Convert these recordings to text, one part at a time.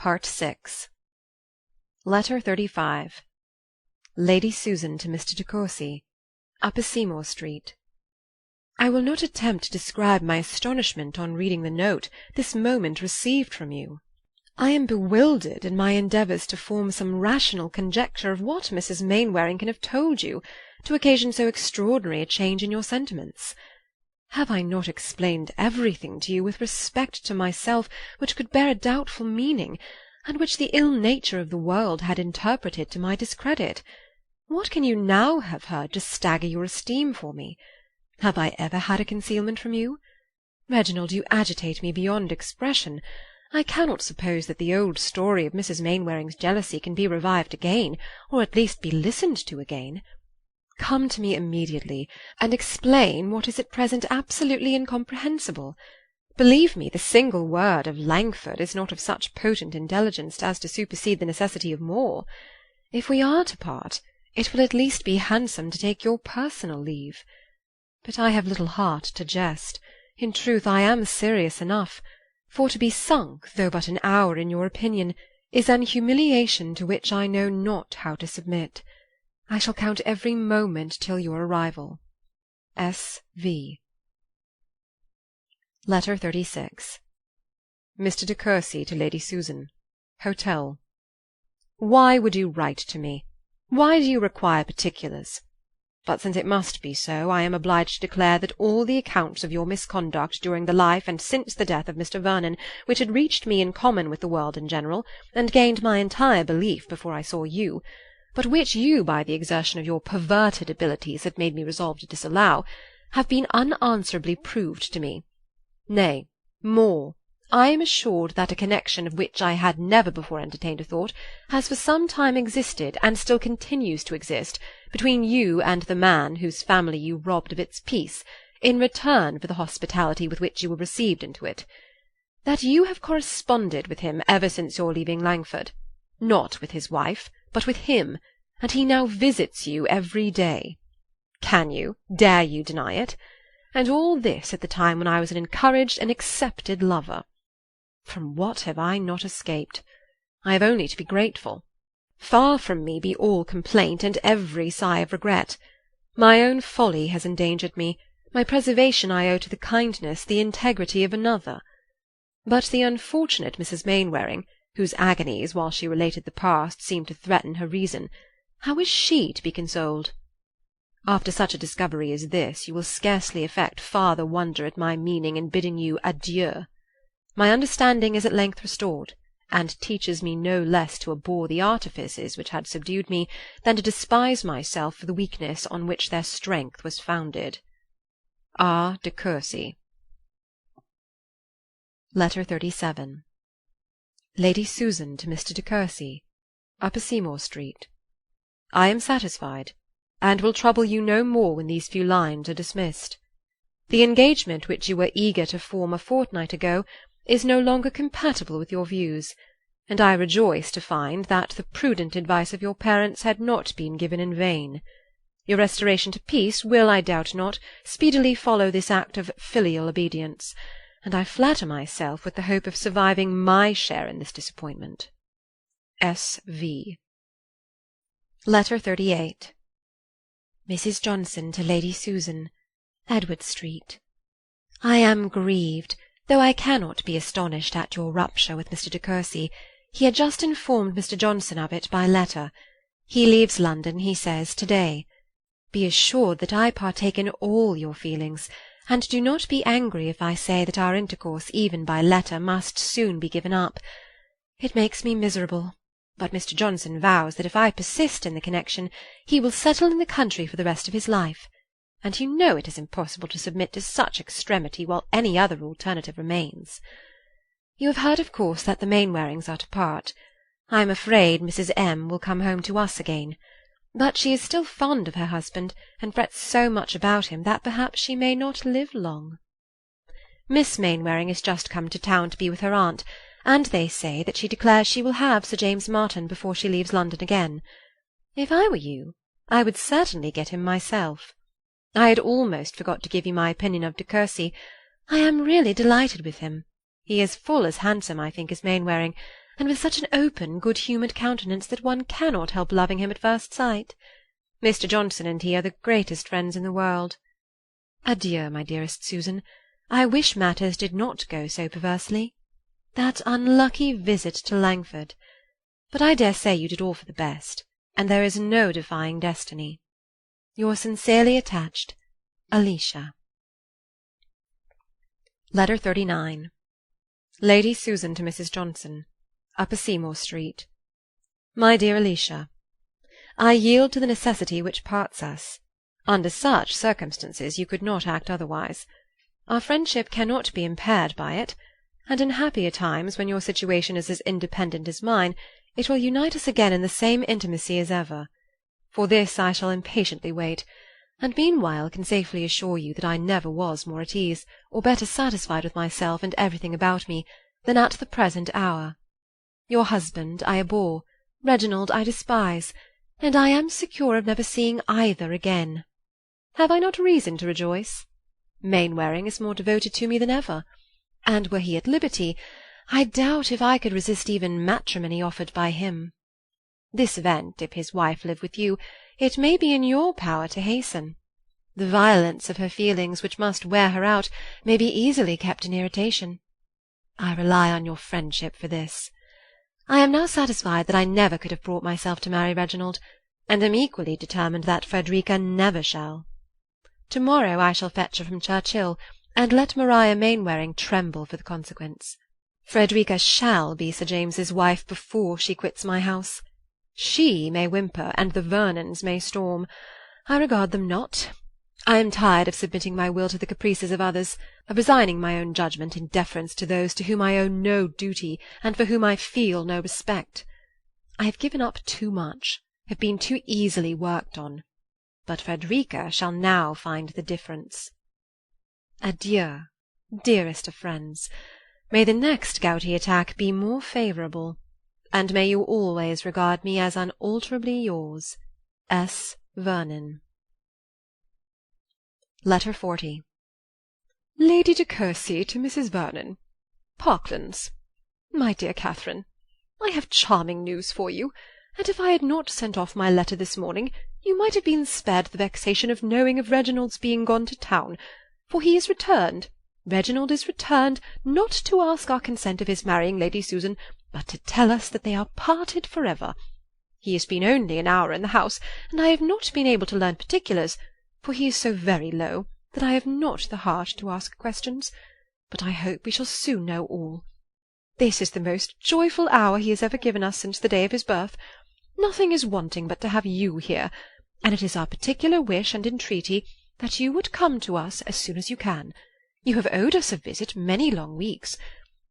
Part 6. Letter 35. Lady Susan to Mr. de Courcy, Upper Seymour Street. I will not attempt to describe my astonishment on reading the note this moment received from you. I am bewildered in my endeavours to form some rational conjecture of what Mrs. Mainwaring can have told you to occasion so extraordinary a change in your sentiments. Have I not explained everything to you with respect to myself which could bear a doubtful meaning, and which the ill nature of the world had interpreted to my discredit? What can you now have heard to stagger your esteem for me? Have I ever had a concealment from you? Reginald, you agitate me beyond expression. I cannot suppose that the old story of Mrs. Mainwaring's jealousy can be revived again, or at least be listened to again. Come to me immediately, and explain what is at present absolutely incomprehensible. Believe me, the single word of Langford is not of such potent intelligence as to supersede the necessity of more. If we are to part, it will at least be handsome to take your personal leave. But I have little heart to jest. In truth, I am serious enough, for to be sunk, though but an hour, in your opinion, is an humiliation to which I know not how to submit. I shall count every moment till your arrival. S.V. Letter 36. Mr. de Courcy to Lady Susan. Hotel. Why would you write to me? Why do you require particulars? But since it must be so, I am obliged to declare that all the accounts of your misconduct during the life and since the death of Mr. Vernon, which had reached me in common with the world in general, and gained my entire belief before I saw you, but which you, by the exertion of your perverted abilities, had made me resolve to disallow, have been unanswerably proved to me. Nay, more, I am assured that a connection of which I had never before entertained a thought has for some time existed, and still continues to exist, between you and the man whose family you robbed of its peace, in return for the hospitality with which you were received into it. That you have corresponded with him ever since your leaving Langford, not with his wife, but with him, and he now visits you every day. Can you, dare you deny it? And all this at the time when I was an encouraged and accepted lover. From what have I not escaped? I have only to be grateful. Far from me be all complaint and every sigh of regret. My own folly has endangered me. My preservation I owe to the kindness, the integrity of another. But the unfortunate Mrs. Mainwaring, whose agonies, while she related the past, seemed to threaten her reason, how is she to be consoled? After such a discovery as this, you will scarcely affect farther wonder at my meaning in bidding you adieu. My understanding is at length restored, and teaches me no less to abhor the artifices which had subdued me than to despise myself for the weakness on which their strength was founded. R. de Courcy. Letter 37. Lady Susan to Mr. de Courcy, Upper Seymour Street. I am satisfied, and will trouble you no more when these few lines are dismissed. The engagement which you were eager to form a fortnight ago is no longer compatible with your views, and I rejoice to find that the prudent advice of your parents had not been given in vain. Your restoration to peace will, I doubt not, speedily follow this act of filial obedience, and I flatter myself with the hope of surviving my share in this disappointment. S.V. Letter 38. Mrs. Johnson to Lady Susan, Edward Street. I am grieved, though I cannot be astonished at your rupture with Mr. de Courcy. He had just informed Mr. Johnson of it by letter. He leaves London, he says, to-day. Be assured that I partake in all your feelings, and do not be angry if I say that our intercourse, even by letter, must soon be given up. It makes me miserable, but Mr. Johnson vows that if I persist in the connection, he will settle in the country for the rest of his life, and you know it is impossible to submit to such extremity while any other alternative remains. You have heard, of course, that the Mainwarings are to part. I am afraid Mrs. M. will come home to us again, but she is still fond of her husband, and frets so much about him that perhaps she may not live long. Miss Mainwaring is just come to town to be with her aunt, and they say that she declares she will have Sir James Martin before she leaves London again. If I were you, I would certainly get him myself. I had almost forgot to give you my opinion of de Courcy. I am really delighted with him. He is full as handsome, I think, as Mainwaring, and with such an open, good-humoured countenance that one cannot help loving him at first sight. Mr. Johnson and he are the greatest friends in the world. Adieu, my dearest Susan. I wish matters did not go so perversely. That unlucky visit to Langford! But I dare say you did all for the best, and there is no defying destiny. Your sincerely attached, Alicia. Letter 39. Lady Susan to Mrs. Johnson. Upper Seymour Street. My dear Alicia, I yield to the necessity which parts us. Under such circumstances you could not act otherwise. Our friendship cannot be impaired by it, and in happier times, when your situation is as independent as mine, it will unite us again in the same intimacy as ever. For this I shall impatiently wait, and meanwhile can safely assure you that I never was more at ease, or better satisfied with myself and everything about me, than at the present hour. Your husband I abhor, Reginald I despise, and I am secure of never seeing either again. Have I not reason to rejoice? Mainwaring is more devoted to me than ever, and were he at liberty, I doubt if I could resist even matrimony offered by him. This event, if his wife live with you, it may be in your power to hasten. The violence of her feelings, which must wear her out, may be easily kept in irritation. I rely on your friendship for this. I am now satisfied that I never could have brought myself to marry Reginald, and am equally determined that Frederica never shall. To-morrow I shall fetch her from Churchill, and let Maria Mainwaring tremble for the consequence. Frederica shall be Sir James's wife before she quits my house. She may whimper, and the Vernons may storm. I regard them not. I am tired of submitting my will to the caprices of others, of resigning my own judgment in deference to those to whom I owe no duty, and for whom I feel no respect. I have given up too much, have been too easily worked on. But Frederica shall now find the difference. Adieu, dearest of friends. May the next gouty attack be more favourable, and may you always regard me as unalterably yours, S. Vernon. Letter 40. Lady de Courcy to Mrs. Vernon. Parklands. My dear Catherine, I have charming news for you, and if I had not sent off my letter this morning, you might have been spared the vexation of knowing of Reginald's being gone to town, for he is returned. Reginald is returned, not to ask our consent of his marrying Lady Susan, but to tell us that they are parted for ever. He has been only an hour in the house, and I have not been able to learn particulars, for he is so very low that I have not the heart to ask questions, but I hope we shall soon know all. This is the most joyful hour he has ever given us since the day of his birth. Nothing is wanting but to have you here, and it is our particular wish and entreaty that you would come to us as soon as you can. You have owed us a visit many long weeks.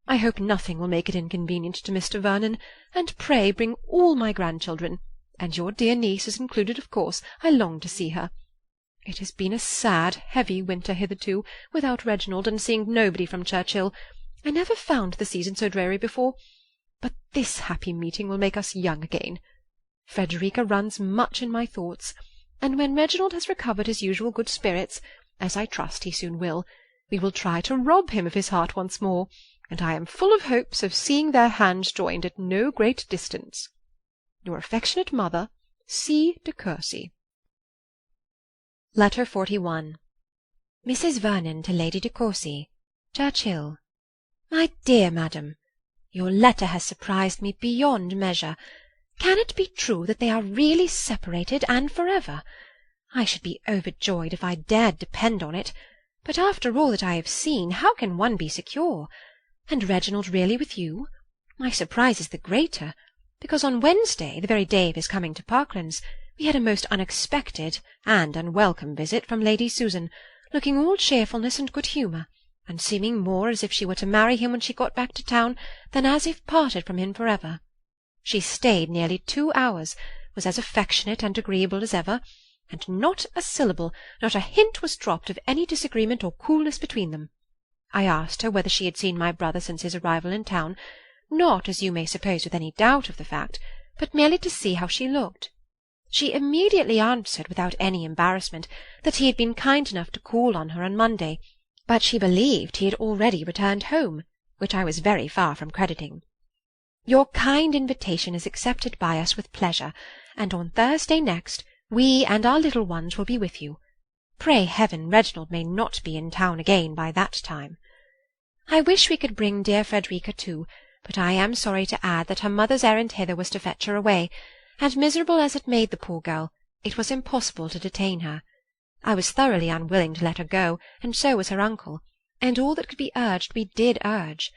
I hope nothing will make it inconvenient to Mr. Vernon, and pray bring all my grandchildren, and your dear niece is included, of course. I long to see her. It has been a sad, heavy winter hitherto, without Reginald, and seeing nobody from Churchill. I never found the season so dreary before, but this happy meeting will make us young again. Frederica runs much in my thoughts, and when Reginald has recovered his usual good spirits, as I trust he soon will, we will try to rob him of his heart once more, and I am full of hopes of seeing their hands joined at no great distance. Your affectionate mother, C. de Courcy. Letter 41. Mrs. Vernon to Lady de Courcy, Churchill. My dear madam, your letter has surprised me beyond measure. Can it be true that they are really separated, and for ever? I should be overjoyed if I dared depend on it, but after all that I have seen, how can one be secure? And Reginald really with you? My surprise is the greater, because on Wednesday, the very day of his coming to Parklands, we had a most unexpected and unwelcome visit from Lady Susan, looking all cheerfulness and good humour, and seeming more as if she were to marry him when she got back to town than as if parted from him for ever. She stayed nearly 2 hours, was as affectionate and agreeable as ever, and not a syllable, not a hint was dropped of any disagreement or coolness between them. I asked her whether she had seen my brother since his arrival in town, not, as you may suppose, with any doubt of the fact, but merely to see how she looked. She immediately answered, without any embarrassment, that he had been kind enough to call on her on Monday, but she believed he had already returned home, which I was very far from crediting. Your kind invitation is accepted by us with pleasure, and on Thursday next we and our little ones will be with you. Pray heaven Reginald may not be in town again by that time. I wish we could bring dear Frederica too, but I am sorry to add that her mother's errand hither was to fetch her away, and miserable as it made the poor girl, it was impossible to detain her. I was thoroughly unwilling to let her go, and so was her uncle, and all that could be urged we did urge.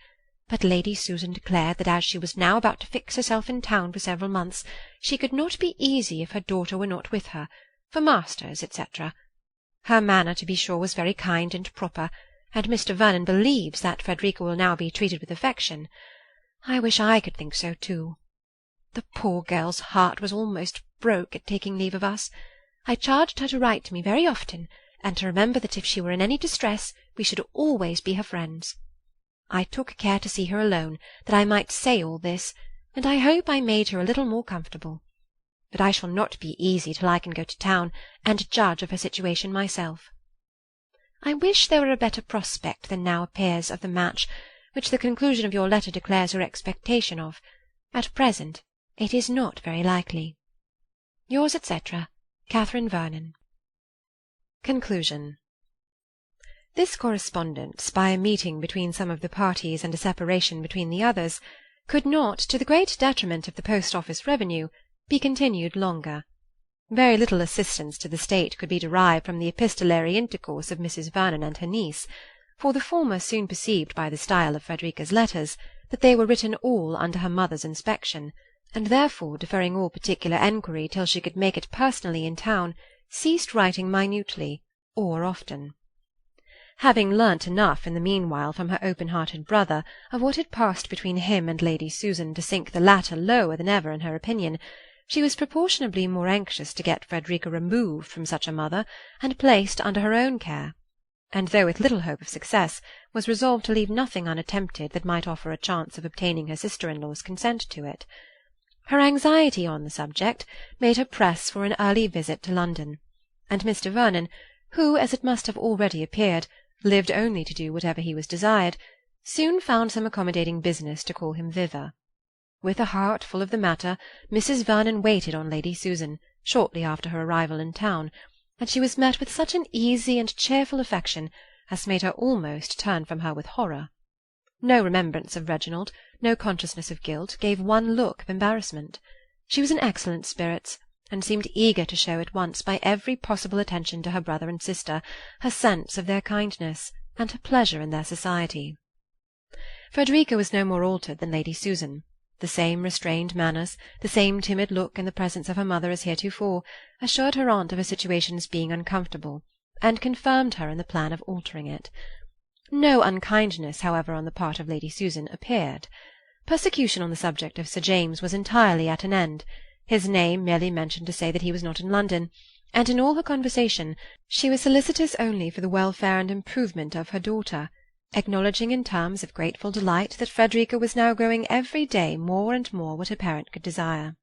But Lady Susan declared that as she was now about to fix herself in town for several months, she could not be easy if her daughter were not with her, for masters, etc. Her manner, to be sure, was very kind and proper, and Mr. Vernon believes that Frederica will now be treated with affection. I wish I could think so too. The poor girl's heart was almost broke at taking leave of us. I charged her to write to me very often, and to remember that if she were in any distress we should always be her friends. I took care to see her alone, that I might say all this, and I hope I made her a little more comfortable. But I shall not be easy till I can go to town and judge of her situation myself. I wish there were a better prospect than now appears of the match, which the conclusion of your letter declares her expectation of. At present it is not very likely. Yours, etc., Catherine Vernon. Conclusion. This correspondence, by a meeting between some of the parties and a separation between the others, could not, to the great detriment of the post-office revenue, be continued longer. Very little assistance to the state could be derived from the epistolary intercourse of Mrs. Vernon and her niece, for the former soon perceived by the style of Frederica's letters that they were written all under her mother's inspection, and therefore, deferring all particular enquiry till she could make it personally in town, ceased writing minutely or often. Having learnt enough in the meanwhile from her open-hearted brother of what had passed between him and Lady Susan to sink the latter lower than ever in her opinion, she was proportionably more anxious to get Frederica removed from such a mother and placed under her own care, and though with little hope of success, was resolved to leave nothing unattempted that might offer a chance of obtaining her sister-in-law's consent to it. Her anxiety on the subject made her press for an early visit to London, and Mr. Vernon, who, as it must have already appeared, lived only to do whatever he was desired, soon found some accommodating business to call him thither. With a heart full of the matter, Mrs. Vernon waited on Lady Susan, shortly after her arrival in town, and she was met with such an easy and cheerful affection as made her almost turn from her with horror. No remembrance of Reginald, no consciousness of guilt, gave one look of embarrassment. She was in excellent spirits, and seemed eager to show at once by every possible attention to her brother and sister her sense of their kindness, and her pleasure in their society. Frederica was no more altered than Lady Susan. The same restrained manners, the same timid look in the presence of her mother as heretofore, assured her aunt of her situation's being uncomfortable, and confirmed her in the plan of altering it. No unkindness, however, on the part of Lady Susan appeared. Persecution on the subject of Sir James was entirely at an end, his name merely mentioned to say that he was not in London, and in all her conversation she was solicitous only for the welfare and improvement of her daughter, acknowledging in terms of grateful delight that Frederica was now growing every day more and more what her parent could desire.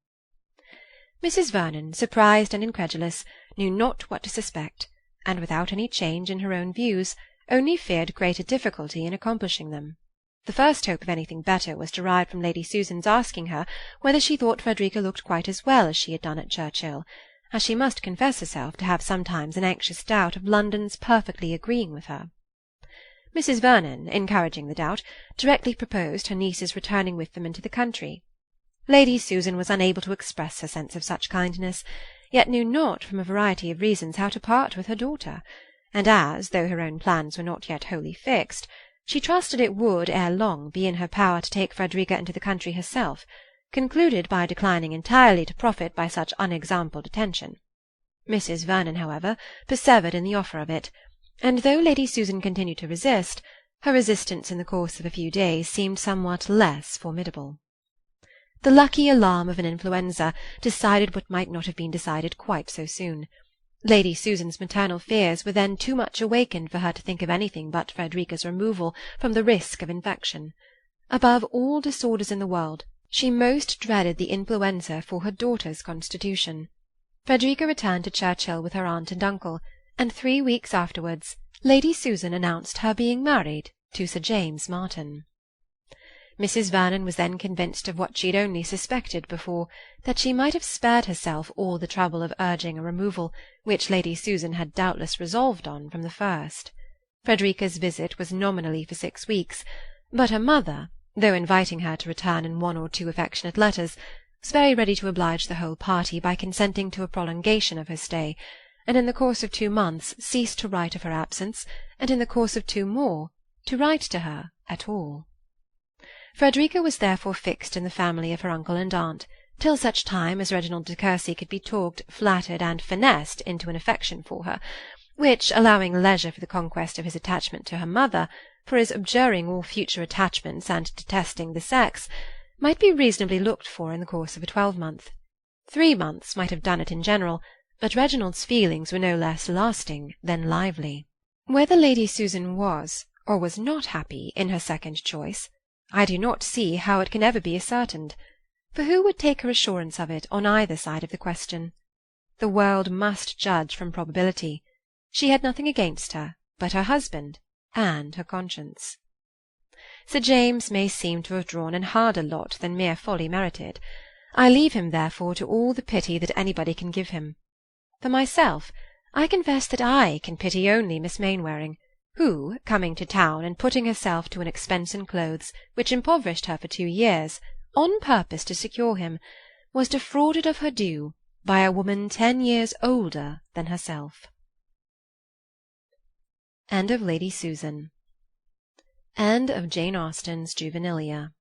Mrs. Vernon, surprised and incredulous, knew not what to suspect, and without any change in her own views, only feared greater difficulty in accomplishing them. The first hope of anything better was derived from Lady Susan's asking her whether she thought Frederica looked quite as well as she had done at Churchill, as she must confess herself to have sometimes an anxious doubt of London's perfectly agreeing with her. Mrs. Vernon, encouraging the doubt, directly proposed her niece's returning with them into the country. Lady Susan was unable to express her sense of such kindness, yet knew not, from a variety of reasons, how to part with her daughter, and as, though her own plans were not yet wholly fixed, she trusted it would ere long be in her power to take Frederica into the country herself, concluded by declining entirely to profit by such unexampled attention. Mrs. Vernon, however, persevered in the offer of it, and though Lady Susan continued to resist, her resistance in the course of a few days seemed somewhat less formidable. The lucky alarm of an influenza decided what might not have been decided quite so soon. Lady Susan's maternal fears were then too much awakened for her to think of anything but Frederica's removal from the risk of infection. Above all disorders in the world, she most dreaded the influenza for her daughter's constitution. Frederica returned to Churchill with her aunt and uncle, and 3 weeks afterwards Lady Susan announced her being married to Sir James Martin. Mrs. Vernon was then convinced of what she had only suspected before, that she might have spared herself all the trouble of urging a removal, which Lady Susan had doubtless resolved on from the first. Frederica's visit was nominally for 6 weeks, but her mother, though inviting her to return in 1 or 2 affectionate letters, was very ready to oblige the whole party by consenting to a prolongation of her stay, and in the course of 2 months ceased to write of her absence, and in the course of 2 more to write to her at all. Frederica was therefore fixed in the family of her uncle and aunt, till such time as Reginald de Courcy could be talked, flattered, and finessed into an affection for her, which, allowing leisure for the conquest of his attachment to her mother, for his abjuring all future attachments and detesting the sex, might be reasonably looked for in the course of a 12-month. 3 months might have done it in general, but Reginald's feelings were no less lasting than lively. Whether Lady Susan was or was not happy in her second choice, I do not see how it can ever be ascertained, for who would take her assurance of it on either side of the question? The world must judge from probability. She had nothing against her but her husband and her conscience. Sir James may seem to have drawn an harder lot than mere folly merited. I leave him, therefore, to all the pity that anybody can give him. For myself, I confess that I can pity only Miss Mainwaring, who, coming to town and putting herself to an expense in clothes which impoverished her for 2 years, on purpose to secure him, was defrauded of her due by a woman 10 years older than herself. End of Lady Susan. End of Jane Austen's Juvenilia.